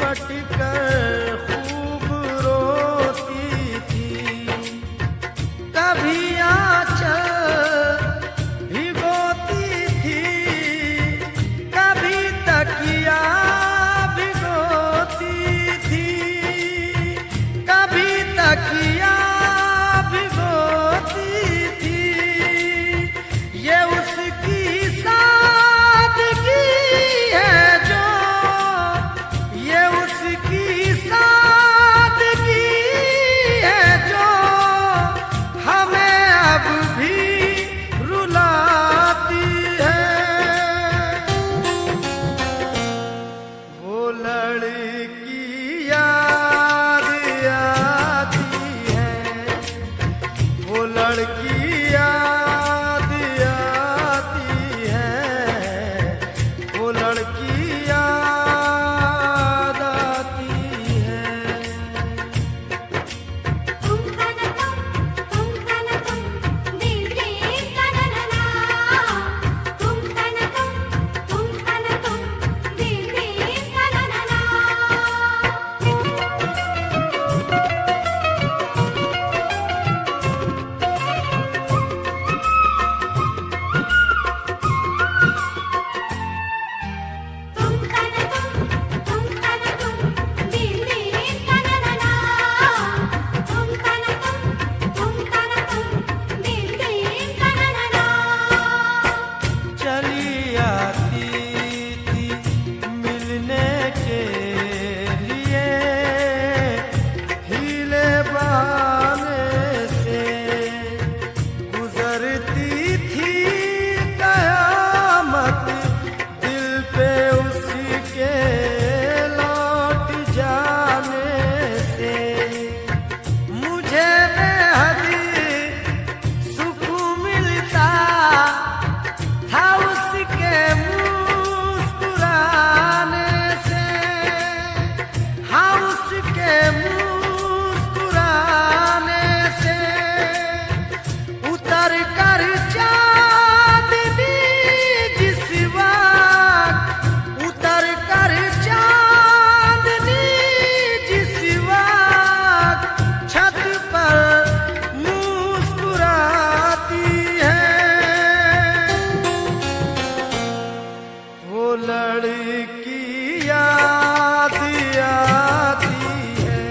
लिपट कर खूब रोती थी। कभी आंचल भिगोती थी, कभी तकिया भिगोती थी, कभी तकिया भिगोती थी। ये उसकी सादगी है जो, ये उसकी सादगी है जो हमें अब भी रुलाती है। वो लड़की याद आती है, वो लड़की याद आती है, वो लड़की याद आती है। तुम खाना तुम दिल के कानना, तुम खाना तुम दिल के कानना। तुम खाना तुम दिल के कानना, तुम खाना तुम दिल के कानना। चली आती थी मिलने के लिए, हीले बहाने से गुजरती थी कयामत दिल पे उसके लौट जाने से। मुझे बेहद सुकून मिलता था उसके मुस्कुराने से, हाँ उसके मुस्कुराने से। उतर कर चांदनी जिस वक्त, उतर कर चांदनी जिस वक्त छत पर मुस्कुराती है। वो लड़की याद आती है,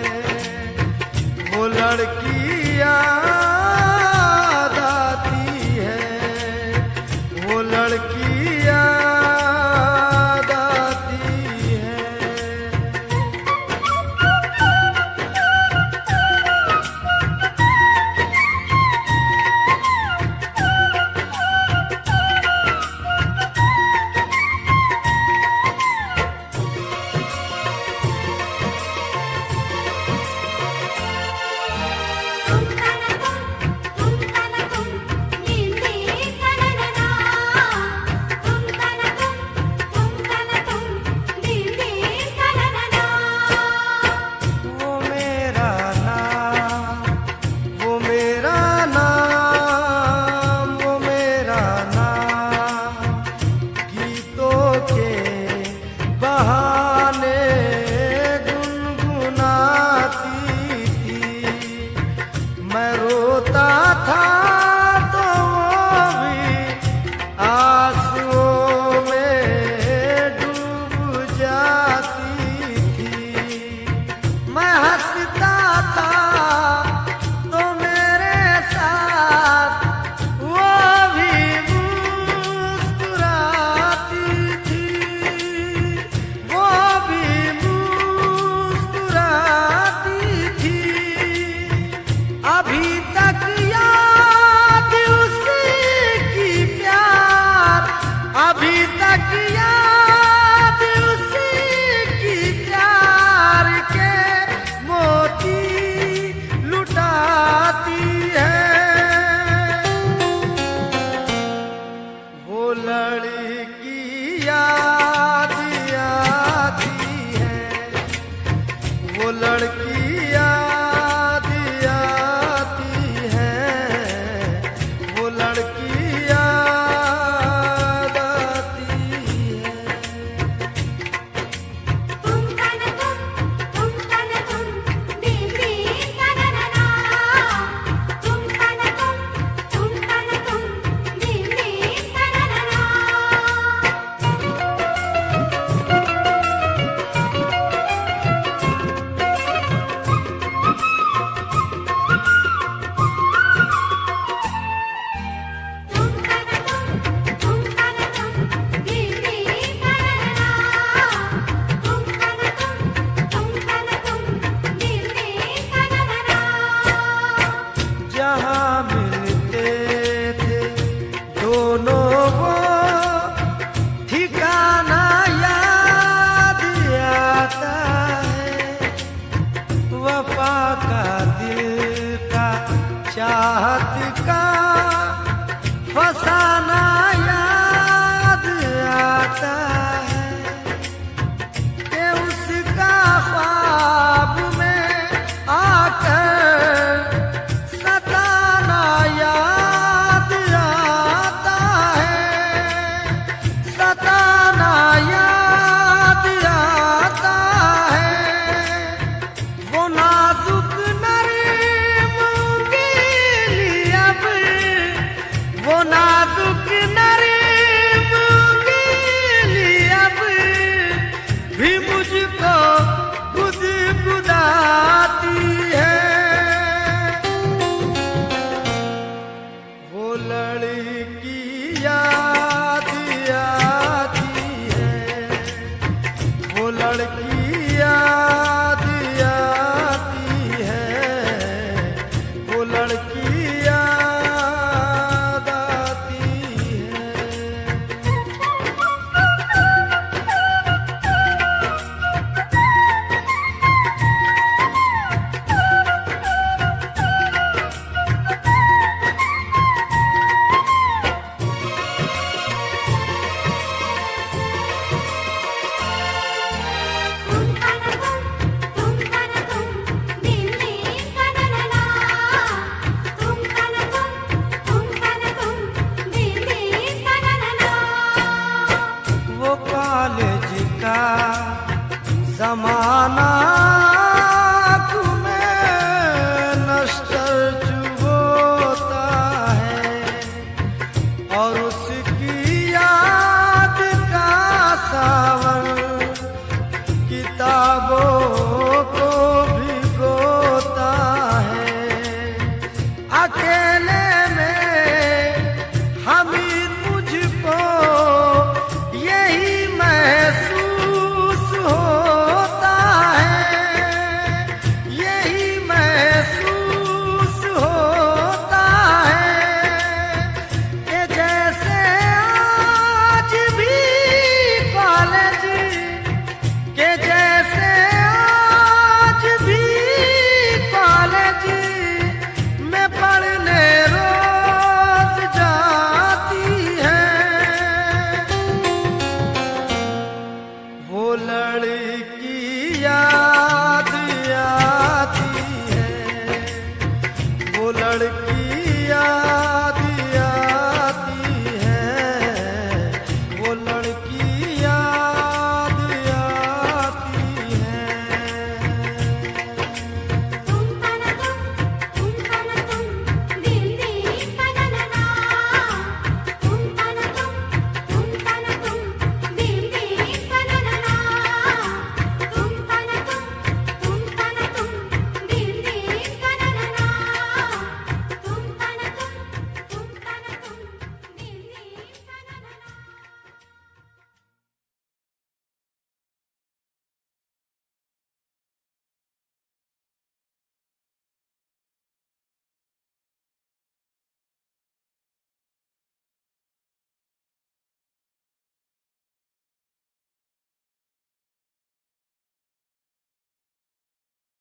वो लड़की याद आती है, वो लड़की याद आती है। तुम खाना तुम दिल के कानना, तुम खाना तुम दिल के कानना। वो मेरा नाम, वो मेरा नाम, वो मेरा नाम गीतों के बहाने गुनगुनाती थी। मैं रोता था तो वो भी आंसुओं में डूब जाती थी। मैं हंसता था तो मेरे साथ वो भी मुस्कुराती थी, वो भी मुस्कुराती थी। अभी तक याद उसकी प्यार, अभी तक याद उसकी प्यार के मोती लुटाती है। वो लड़की याद आती है, वो लड़की याद